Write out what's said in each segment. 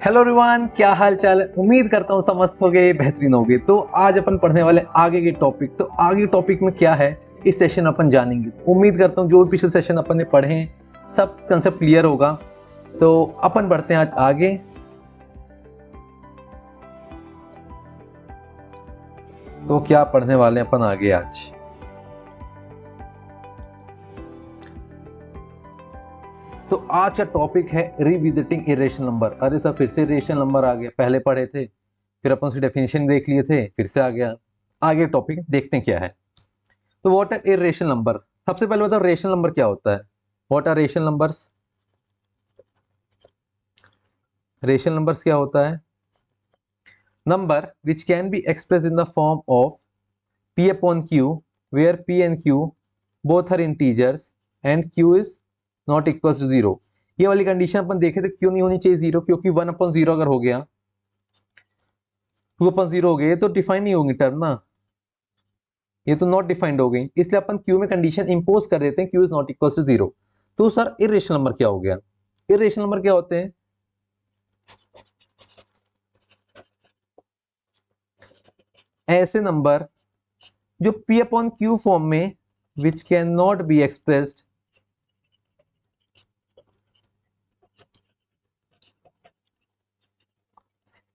Hello everyone, क्या हाल चाल है। उम्मीद करता हूँ समस्त हो गए, बेहतरीन हो गए। तो आज अपन पढ़ने वाले आगे के टॉपिक। तो आगे टॉपिक में क्या है इस सेशन अपन जानेंगे। उम्मीद करता हूँ जो भी पिछले सेशन अपन ने पढ़े हैं सब कंसेप्ट क्लियर होगा। तो अपन बढ़ते हैं आज आगे। तो क्या पढ़ने वाले हैं अपन आगे आज। तो आज का टॉपिक है रिविजिटिंग इरेशनल नंबर। अरे सर, फिर से इरेशनल नंबर आ गया। पहले पढ़े थे, फिर अपन उसकी डेफिनेशन देख लिए थे, फिर से आ गया। आगे टॉपिक देखते हैं क्या है। तो व्हाट आर इरेशनल नंबर। सबसे पहले बताओ रेशनल नंबर क्या होता है। What are rational numbers. Rational numbers क्या होता है। Number which can be express in the form of p upon q where p and q both are integers and q is not equals to 0। ये वाली condition अपन देखे थे, क्यों नहीं होनी चाहिए जीरो, क्योंकि 1/0 अगर हो गया, 2/0 हो गया, ये तो डिफाइन नहीं होगी टर्म ना, ये तो नॉट डिफाइंड हो गई। इसलिए अपन क्यू में कंडीशन इंपोज कर देते हैं, Q is not equal to 0। तो सर इरेशनल नंबर क्या हो गया। इरेशनल नंबर क्या होते हैं। ऐसे नंबर जो p अपॉन q फॉर्म में which can not be expressed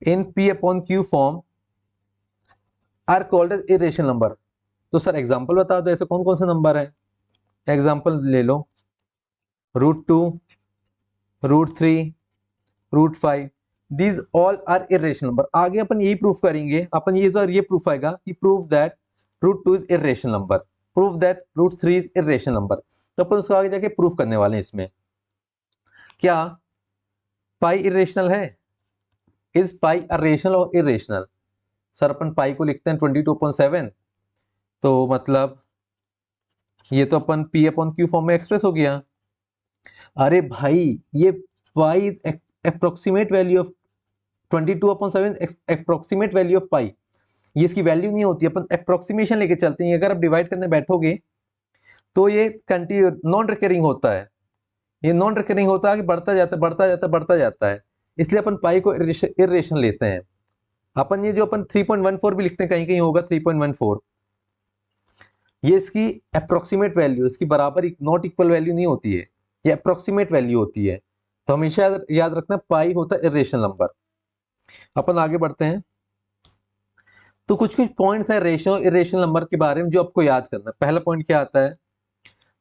in p upon q form are called as irrational number. तो सर एग्जांपल बता दो, ऐसे कौन कौन से नंबर है। एग्जांपल ले लो, √2, √3, √5। These all are irrational number. आगे अपन यही प्रूफ करेंगे, अपन ये प्रूफ आएगा कि proof that √2 is irrational number, proof that √3 is irrational number. तो अपन उसको आगे जाके प्रूफ करने वाले हैं। इसमें क्या पाई इरेशनल है। इज पाई अ रेशनल और इरेशनल। सर अपन पाई को लिखते हैं 22/7। तो मतलब ये तो अपन p अपॉन क्यू फॉर्म में एक्सप्रेस हो गया। अरे भाई, ये pi is approximate value of 22/7, approximate value of pi. ये इसकी वैल्यू नहीं होती, अपन अप्रोक्सीमेशन लेके चलते हैं। अगर आप डिवाइड करने बैठोगे तो ये कंटिन्यू नॉन रिकरिंग होता है। ये नॉन रिकरिंग होता है कि बढ़ता जाता है, बढ़ता जाता है, बढ़ता जाता है। इसलिए अपन पाई को इरेशनल लेते हैं। अपन ये जो अपन 3.14 भी लिखते हैं, कहीं कहीं होगा 3.14, ये इसकी अप्रोक्सीमेट वैल्यू, इसकी बराबर नॉट इक्वल वैल्यू नहीं होती है, ये अप्रोक्सीमेट वैल्यू होती है। तो हमेशा याद रखना पाई होता है इरेशनल नंबर। अपन आगे बढ़ते हैं। तो कुछ कुछ पॉइंट्स है रेशनल इरेशनल नंबर के बारे में जो आपको याद करना है। पहला पॉइंट क्या आता है,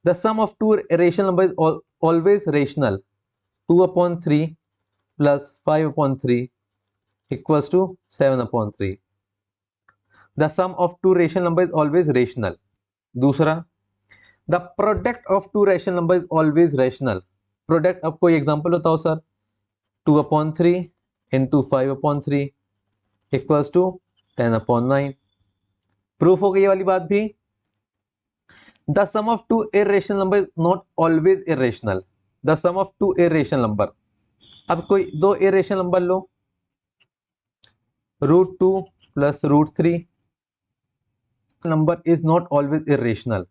the sum of two rational number is always rational. 2/3 plus 5/3 equals to 7/3। The sum of two rational number is always rational. दूसरा, the product of two rational number is always rational. Product, अब कोई example बताओ sir. 2/3 into 5/3 equals to 10/9। Proof हो गई ये वाली बात भी। The sum of two irrational number is not always irrational. The sum of two irrational number, अब कोई दो irrational number low, √2 plus √3 number is not always irrational.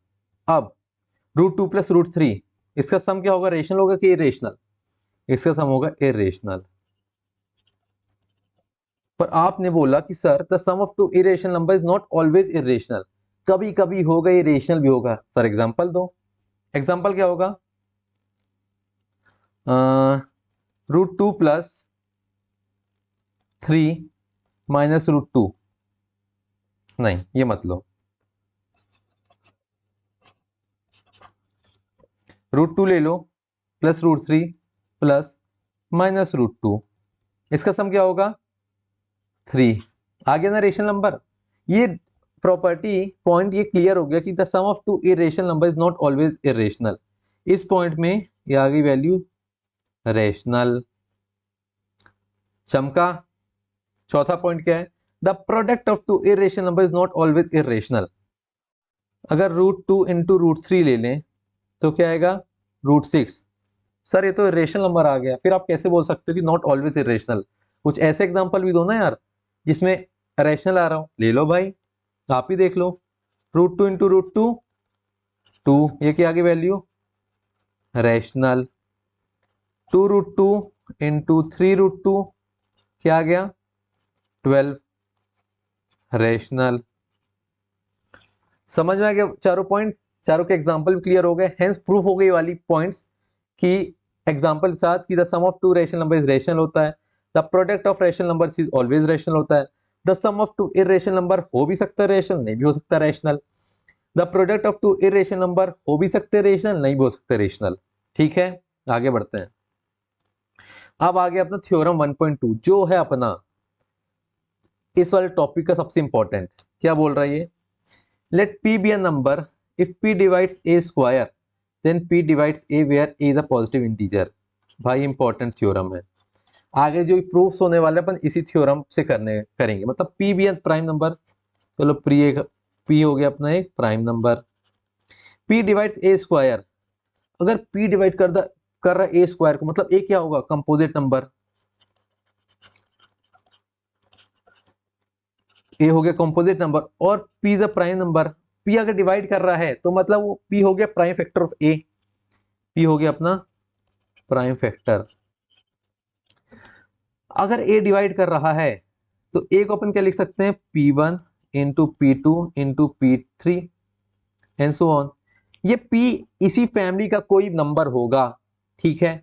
अब √2 प्लस √3, इसका सम क्या होगा, रेशनल होगा कि इरेशनल। इसका सम होगा इरेशनल। पर आपने बोला कि sir the sum of two irrational number is not always irrational, कभी कभी होगा इरेशनल भी होगा। सर एग्जांपल दो। एग्जांपल क्या होगा, √2 प्लस 3 माइनस √2। नहीं, ये मत लो। √2 ले लो प्लस √3 प्लस माइनस √2, इसका सम क्या होगा 3। आ गया ना रेशनल नंबर। ये प्रॉपर्टी पॉइंट ये क्लियर हो गया कि the sum of two irrational number is not always irrational. इस पॉइंट में ये आ गई वैल्यू रेशनल। चमका। चौथा पॉइंट क्या है, the product of two irrational number is not always irrational. अगर √2 इंटू √3 ले लें तो क्या आएगा √6। सर ये तो इरेशनल नंबर आ गया, फिर आप कैसे बोल सकते हो कि नॉट ऑलवेज इरेशनल। कुछ ऐसे एग्जांपल भी दो ना यार जिसमें रेशनल आ रहा हो। ले लो भाई, आप ही देख लो। √2 इंटू √2 2, ये क्या आ गई वैल्यू रेशनल। 2√2 इंटू 3√2 क्या आ गया 12 रेशनल। समझ में आ गया चारों पॉइंट, चारों के एग्जांपल क्लियर हो गए, हेंस प्रूफ हो गई वाली पॉइंट्स कि एग्जांपल के साथ कि the sum of two rational number is rational होता है, the product of rational numbers is always rational होता है, the sum of two irrational number हो भी सकता है रेशनल, नहीं भी हो सकता rational, the product of two irrational number हो भी सकते रेशनल, नहीं भी हो सकते रेशनल। ठीक है, आगे बढ़ते हैं। अब आगे अपना थ्योरम 1.2 जो है अपना इस वाले टॉपिक का सबसे इंपॉर्टेंट। क्या बोल रहा है ये, late p be a number if p divides a square then p divides a where a is a positive integer। भाई इंपॉर्टेंट थ्योरम है, आगे जो प्रूफ्स होने वाले अपन इसी थ्योरम से करेंगे। मतलब p भी प्राइम नंबर, चलो p हो गया अपना एक prime number, p divides a square, अगर p डिवाइड कर रहा है a स्क्वायर को, मतलब a क्या होगा कंपोजिट नंबर, a हो गया कंपोजिट नंबर, और p is a prime number. p अगर डिवाइड कर रहा है तो मतलब वो p हो गया prime factor of a, p हो गया अपना प्राइम फैक्टर। अगर a डिवाइड कर रहा है तो a को अपन क्या लिख सकते हैं p1 into p2 into p3 and so on. ये p इसी फैमिली का कोई नंबर होगा। ठीक है,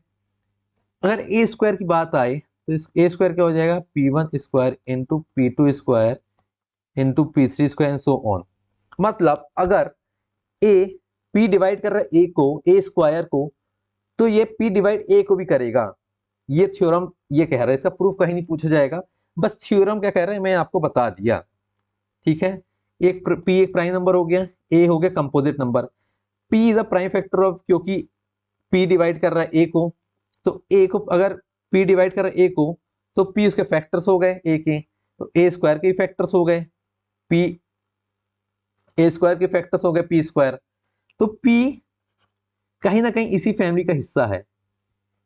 अगर a स्क्वायर की बात आए तो इस a स्क्वायर क्या हो जाएगा p1 square into p2 square into p3 square and so on. मतलब अगर a p डिवाइड कर रहा है a को, a स्क्वायर को, तो ये p डिवाइड a को भी करेगा। ये थ्योरम ये कह रहा है, इसका प्रूफ कहीं नहीं पूछा जाएगा, बस थ्योरम क्या कह रहा है मैं आपको बता दिया। ठीक है, एक p एक प्राइम नंबर हो गया, a हो गया composite number, p is a prime factor of, क्योंकि p डिवाइड कर रहा है a को, तो a को अगर p डिवाइड कर रहा है a को तो p उसके फैक्टर्स हो गए a के, तो a स्क्वायर के फैक्टर्स हो गए p, a स्क्वायर के फैक्टर्स हो गए p स्क्वायर, तो p कहीं ना कहीं इसी फैमिली का हिस्सा है।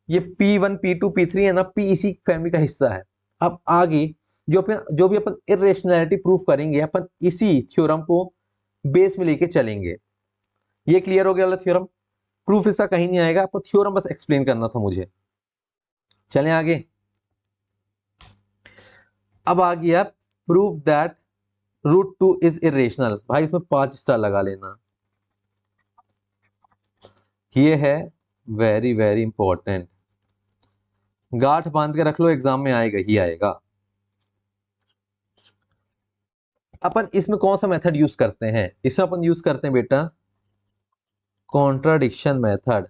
ये P1 P2 P3 है ना, P इसी फैमिली का हिस्सा है। अब आगे जो भी अपन इरेशनैलिटी प्रूफ करेंगे अपन इसी थ्योरम को बेस में लेके चलेंगे। ये क्लियर हो गया वाला थ्योरम, प्रूफ इसका कहीं नहीं आएगा, आपको थ्योरम बस एक्सप्लेन करना था मुझे। चलें आगे। अब आ गया प्रूफ दैट √2 इज इरेशनल। भाई इसमें 5 स्टार लगा लेना, ये है वेरी वेरी इंपॉर्टेंट, गांठ बांध के रख लो, एग्जाम में आएगा ही आएगा। अपन इसमें कौन सा मेथड यूज करते हैं, इसमें अपन यूज करते हैं बेटा कॉन्ट्राडिक्शन मेथड।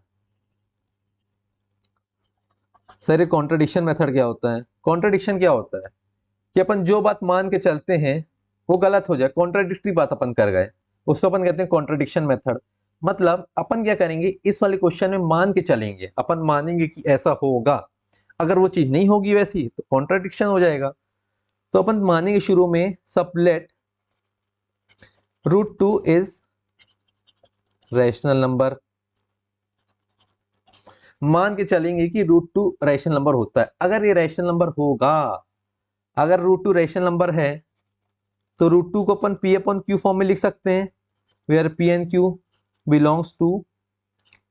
सर ये कॉन्ट्राडिक्शन मेथड क्या होता है, कॉन्ट्राडिक्शन क्या होता है कि अपन जो बात मान के चलते हैं वो गलत हो जाए, कॉन्ट्राडिक्टरी बात अपन कर गए, उसको अपन कहते हैं कॉन्ट्राडिक्शन मेथड। मतलब अपन क्या करेंगे इस वाले क्वेश्चन में मान के चलेंगे, अपन मानेंगे कि ऐसा होगा, अगर वो चीज नहीं होगी वैसी तो कॉन्ट्राडिक्शन हो जाएगा। तो अपन मानेंगे शुरू में सब लेट √2 इज रैशनल नंबर, मान के चलेंगे कि √2 रैशनल नंबर होता है। अगर ये रैशनल नंबर होगा, अगर √2 रैशनल नंबर है तो √2 को अपन p अपॉन q फॉर्म में लिख सकते हैं, where p and q belongs to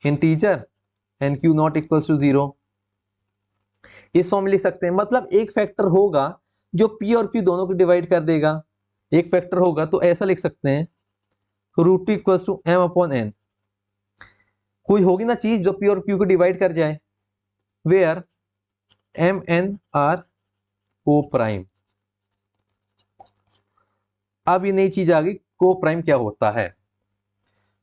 integer and q not equals to 0, इस फॉर्म में लिख सकते हैं। मतलब एक फैक्टर होगा जो p और q दोनों को डिवाइड कर देगा, एक फैक्टर होगा तो ऐसा लिख सकते हैं √2 equals to m upon n। कोई होगी ना चीज जो p और q को डिवाइड कर जाए, वेयर m n आर को प्राइम। अब ये नई चीज आ गई, को प्राइम क्या होता है।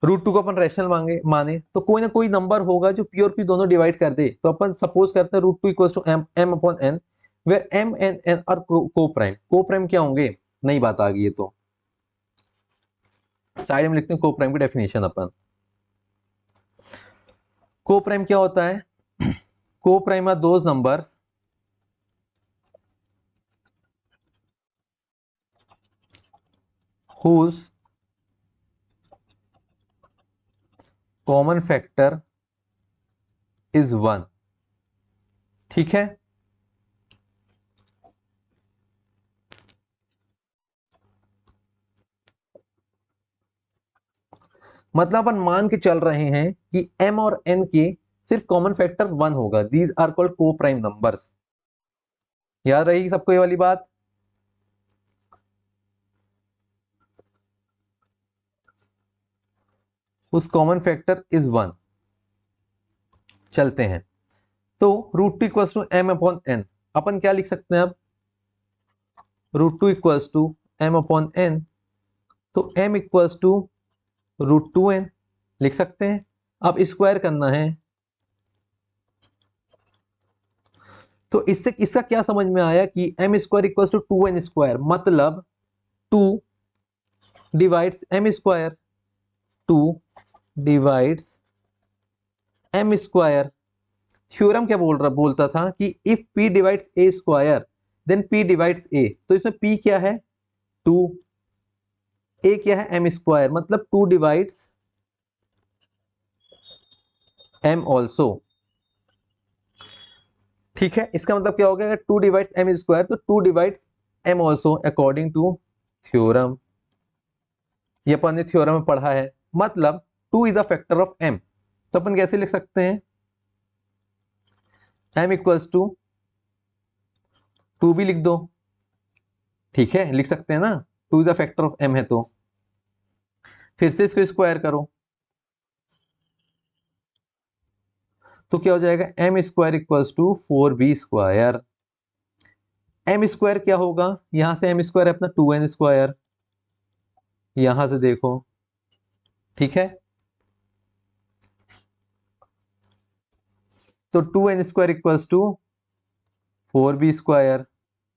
√2 को अपन रैशनल माने तो कोई ना कोई नंबर होगा जो p और q दोनों डिवाइड कर दे, तो अपन सपोज करते हैं √2 equals to m upon n, where m n n are coprime क्या होंगे, नई बात आ गई है। तो साइड में लिखते हैं को प्राइम की डेफिनेशन अपन। को प्राइम क्या होता है, coprime are those numbers whose common factor is 1। ठीक है, मतलब अपन मान के चल रहे हैं कि m और n के सिर्फ कॉमन फैक्टर 1 होगा, दीज आर कॉल्ड को प्राइम नंबर्स। याद रहेगी सबको ये वाली बात। उस कॉमन फैक्टर इज 1। चलते हैं, तो root two equals to M upon n, अपन क्या लिख सकते हैं अब, root two equals to M upon n, तो m equals to root two n लिख सकते हैं। अब स्क्वायर करना है, तो इससे इसका क्या समझ में आया कि m square equals to two n square, मतलब two divides m square, two divides m square. Theorem क्या बोलता था कि if p divides a square then p divides a, तो इसमें p क्या है 2, a क्या है m स्क्वायर, मतलब 2 डिवाइड्स m ऑल्सो। ठीक है, इसका मतलब क्या हो गया, अगर 2 डिवाइड्स m स्क्वायर तो 2 divides m also according to theorem. ये अपन ने थ्योरम में पढ़ा है, मतलब 2 is a factor of m। तो अपन कैसे लिख सकते हैं, m इक्वल्स टू 2 भी लिख दो, ठीक है लिख सकते हैं ना, 2 is a factor of m है, तो फिर से इसको स्क्वायर करो, तो क्या हो जाएगा, M square equals to 4b square. M square क्या होगा, यहां से एम स्क्वायर है अपना 2n स्क्वायर, यहां से देखो, ठीक है, तो 2n square equals to 4b square,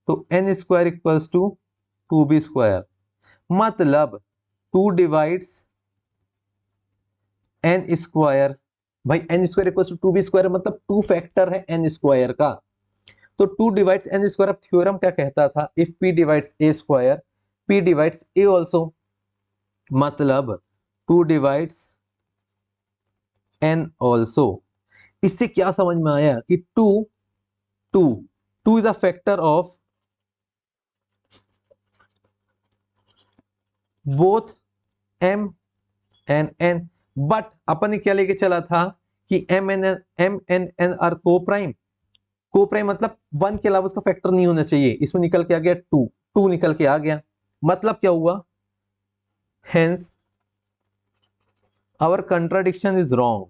तो n square equals to 2b square, मतलब 2 डिवाइड्स n स्क्वायर। भाई n square equals to 2b square, मतलब 2 फैक्टर है n स्क्वायर का, तो 2 डिवाइड्स n स्क्वायर। अब थ्योरम क्या कहता था, if p divides a square p divides a also, मतलब 2 डिवाइड्स n ऑल्सो। इससे क्या समझ में आया कि 2 2 2 is a factor of both m and n, but अपन ने क्या लेके चला था कि m n n are coprime. Coprime मतलब 1 के अलावा उसका फैक्टर नहीं होना चाहिए, इसमें निकल के आ गया 2, 2 निकल के आ गया, मतलब क्या हुआ, hence our contradiction is wrong.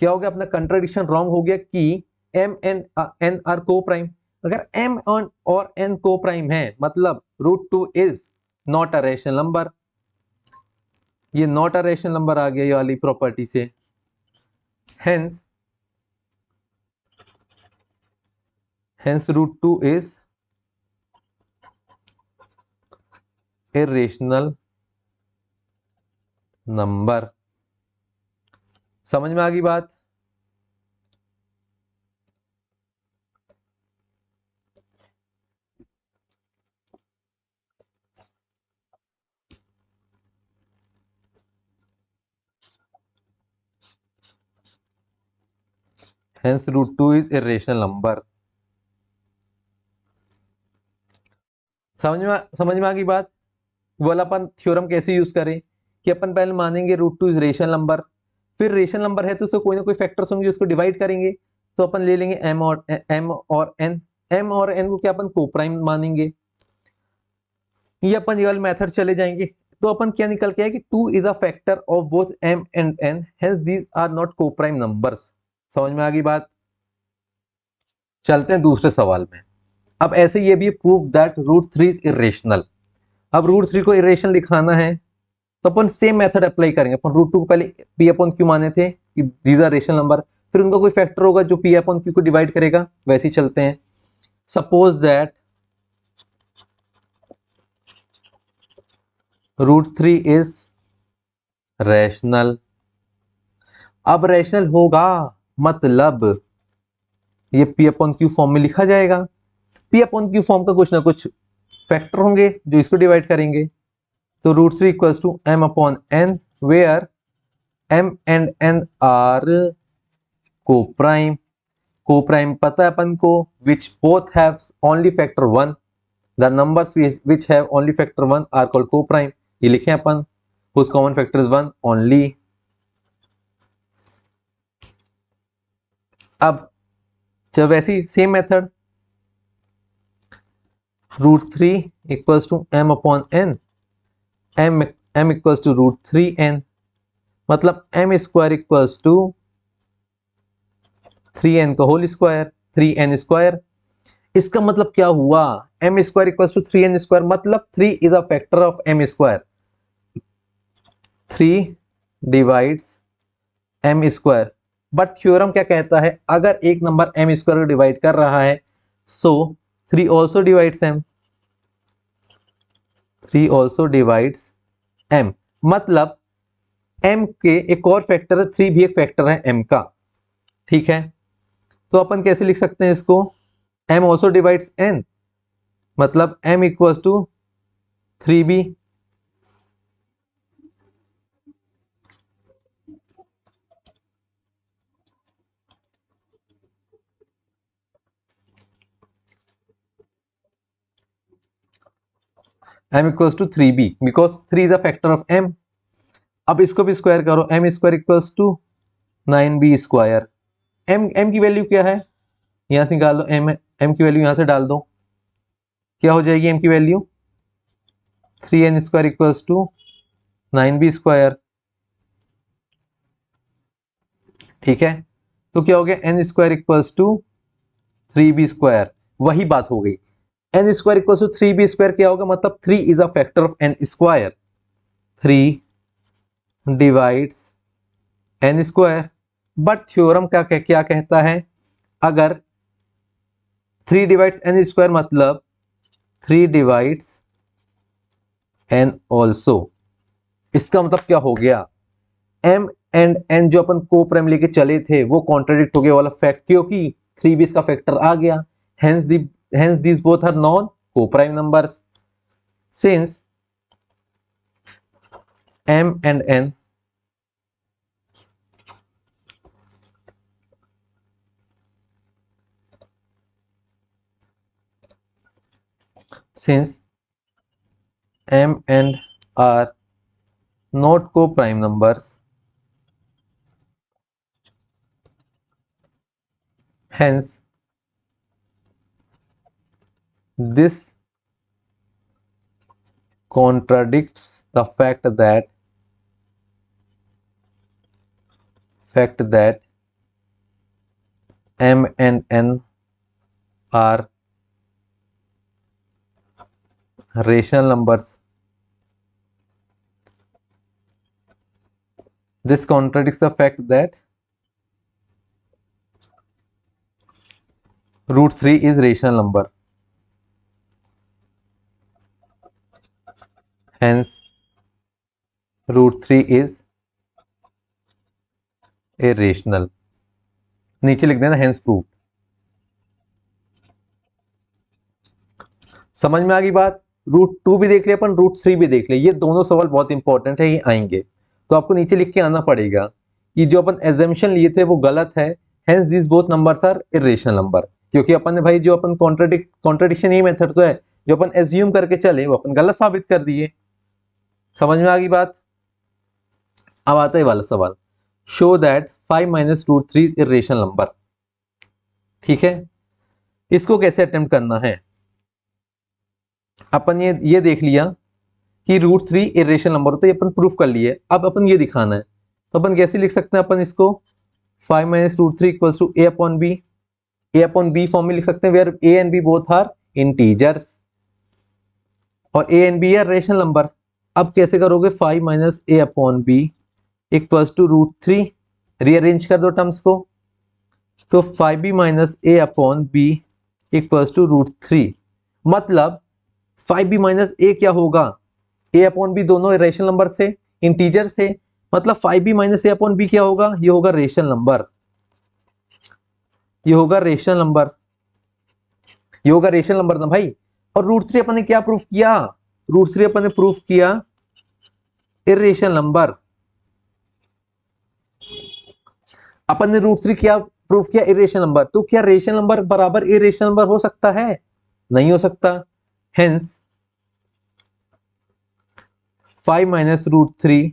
क्या हो गया, अपना कंट्राडिक्शन रॉन्ग हो गया कि m and n are coprime. अगर m और n को प्राइम है, मतलब root two is not a rational number, ये नॉट अ रेशनल नंबर आ गया ये वाली प्रॉपर्टी से, hence root two is irrational number. समझ में आ गई बात। Hence root two is irrational number. समझ में आ गई बात। वो वाला अपन थ्योरम कैसे यूज करें कि अपन पहले मानेंगे root two is rational number, फिर रेशनल नंबर है तो उसको कोई ना कोई फैक्टर्स होंगे उसको डिवाइड करेंगे, तो अपन ले लेंगे m और n। m और n को क्या अपन को प्राइम मानेंगे, ये अपन ये वाले मेथड चले जाएंगे, तो अपन क्या निकल के आए कि 2 is a factor of both m and n, hence these are not coprime numbers. समझ में आ गई बात। चलते हैं दूसरे सवाल में। अब ऐसे ये भी prove that root three is irrational. अब रूट थ्री को इरेशनल दिखाना है, तो अपन सेम मेथड अप्लाई करेंगे। अपन रूट टू को पहले पी अपॉन क्यू माने थे कि दीज आर रेशनल नंबर, फिर उनका कोई फैक्टर होगा जो पी अपॉन क्यू को डिवाइड करेगा, वैसे ही चलते हैं। Suppose that root three is rational. अब रैशनल होगा मतलब ये पी अपॉन क्यू फॉर्म में लिखा जाएगा, पी अपॉन क्यू फॉर्म का कुछ ना कुछ फैक्टर होंगे जो इसको डिवाइड करेंगे, तो root three equals to M upon N, where m and n are coprime पता है अपन को, which both have only factor 1, the numbers which have only factor 1 are called co-prime। ये लिखे अपन, whose common factor is 1 only। अब जब वैसी same method, √3 equals to m upon n, m equals to √3n, मतलब m square equals to 3n का whole square, 3n square. इसका मतलब क्या हुआ, m square equals to 3n square, मतलब 3 is a factor of m square. 3 divides m square. But theorem क्या कहता है, अगर एक नंबर m स्क्वायर को डिवाइड कर रहा है, so 3 also divides m, 3 also divides m, मतलब m के एक और फैक्टर है, 3 भी एक फैक्टर है m का। ठीक है, तो अपन कैसे लिख सकते हैं इसको, m ऑल्सो डिवाइड्स n, मतलब m equals to 3b। m equals to 3b because 3 is a factor of m। अब इसको भी स्क्वायर करो, m square equals to 9b square. m की वैल्यू क्या है, यहां से निकाल लो, m की वैल्यू यहां से डाल दो, क्या हो जाएगी m की value, 3n square equals to 9b square. ठीक है, तो क्या हो गया, n square equals to 3b square, वही बात हो गई। n square equals to 3b square क्या होगा, मतलब 3 is a factor of n square, 3 divides n square. But theorem क्या कहता है, अगर 3 डिवाइड्स n स्क्वायर मतलब 3 डिवाइड्स n ऑल्सो, इसका मतलब क्या हो गया, m एंड n जो अपन को प्राइम लेके चले थे वो कॉन्ट्राडिक्ट हो गया वाला फैक्ट, क्योंकि 3 भी इसका फैक्टर आ गया, hence these both are non co-prime numbers since m and n since m and are not co-prime numbers, hence this contradicts the fact that m and n are rational numbers. This contradicts the fact that √3 is rational number, hence √3 is irrational। नीचे लिख देना hence proved। समझ में आ गई बात, √2 भी देख लिया अपन, √3 भी देख लिया, ये दोनों सवाल बहुत इंपॉर्टेंट है, ये आएंगे, तो आपको नीचे लिख के आना पड़ेगा कि जो अपन एजम्पशन लिए थे वो गलत है, hence this both numbers are irrational number. क्योंकि अपन ने भाई जो अपन कॉन्ट्रडिक्शन, ये मेथड तो है, जो अपन एज्यूम करके चले वो अपन गलत साबित कर दिए। समझ में आ गई बात। अब आता है वाला सवाल, show that 5 minus √3 irrational number. ठीक है, इसको कैसे अटेम्प्ट करना है, अपन ये देख लिया कि √3 इरेशनल नंबर होता है, ये अपन प्रूफ कर लिए, अब अपन ये दिखाना है, तो अपन कैसे लिख सकते हैं अपन इसको, 5 minus √3 equals to a upon b, a upon b form में लिख सकते हैं, where a and b both are integers, और a and b are rational number. अब कैसे करोगे, 5 minus a upon b equals to √3, rearrange कर दो टर्म्स को, तो 5b minus a upon b equals to √3, मतलब 5b माइनस a क्या होगा, a अपॉन b दोनों रेशनल नंबर से, इंटीजर से, मतलब 5b minus a upon b क्या होगा, ये होगा रेशनल नंबर, ये होगा रेशनल नंबर, ये होगा रेशनल नंबर ना भाई। और √3 अपन ने क्या प्रूफ किया, √3 अपन ने प्रूफ किया इरेशनल नंबर, अपन ने √3 क्या प्रूफ किया, इरेशनल नंबर, तो क्या रेशनल नंबर बराबर इरेशनल नंबर हो सकता है, नहीं हो सकता, hence 5 minus √3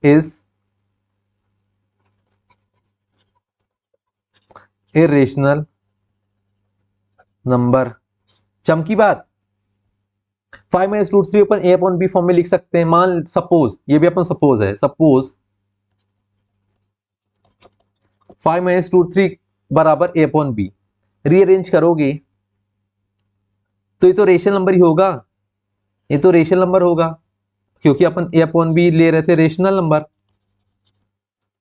is irrational number. चमकी बात, 5 माइनस रूट 3 अपन ए अपॉन बी फॉर्म में लिख सकते हैं। मान सपोज, ये भी अपन सपोज है, सपोज 5 माइनस रूट 3 बराबर ए अपॉन बी। रीअरेंज करोगे तो ये तो रेशनल नंबर ही होगा, ये तो रेशनल नंबर होगा, क्योंकि अपन ए अपॉन बी ले रहे थे rational number.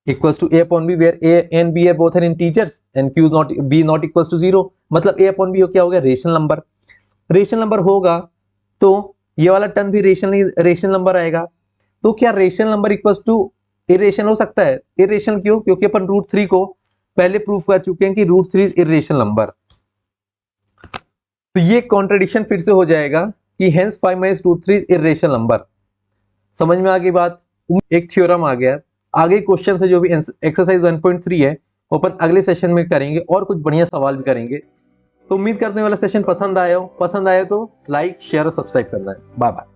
Equals to A upon B where A and B are both are integers and Q not B not equals to 0, मतलब ए अपॉन बी क्या हो गया, रेशनल नंबर। रेशनल नंबर होगा तो ये वाला टर्म भी रेशनल नंबर आएगा। तो क्या rational number equals to irrational हो सकता है? इरेशनल क्यों? क्योंकि अपन रूट 3 को पहले प्रूफ कर चुके हैं कि रूट 3 इरेशनल नंबर। तो ये कॉन्ट्रडिक्शन फिर से हो जाएगा कि hence 5 minus root 3 irrational number. समझ में आ गई बात? एक थ्योरम आ गया। आगे क्वेश्चन है जो भी एक्सरसाइज 1.3 है वो अपन अगले सेशन में करेंगे और कुछ बढ़िया सवाल भी करेंगे। तो उम्मीद करते हैं वाला सेशन पसंद आया हो तो लाइक शेयर और सब्सक्राइब करना है। Bye bye.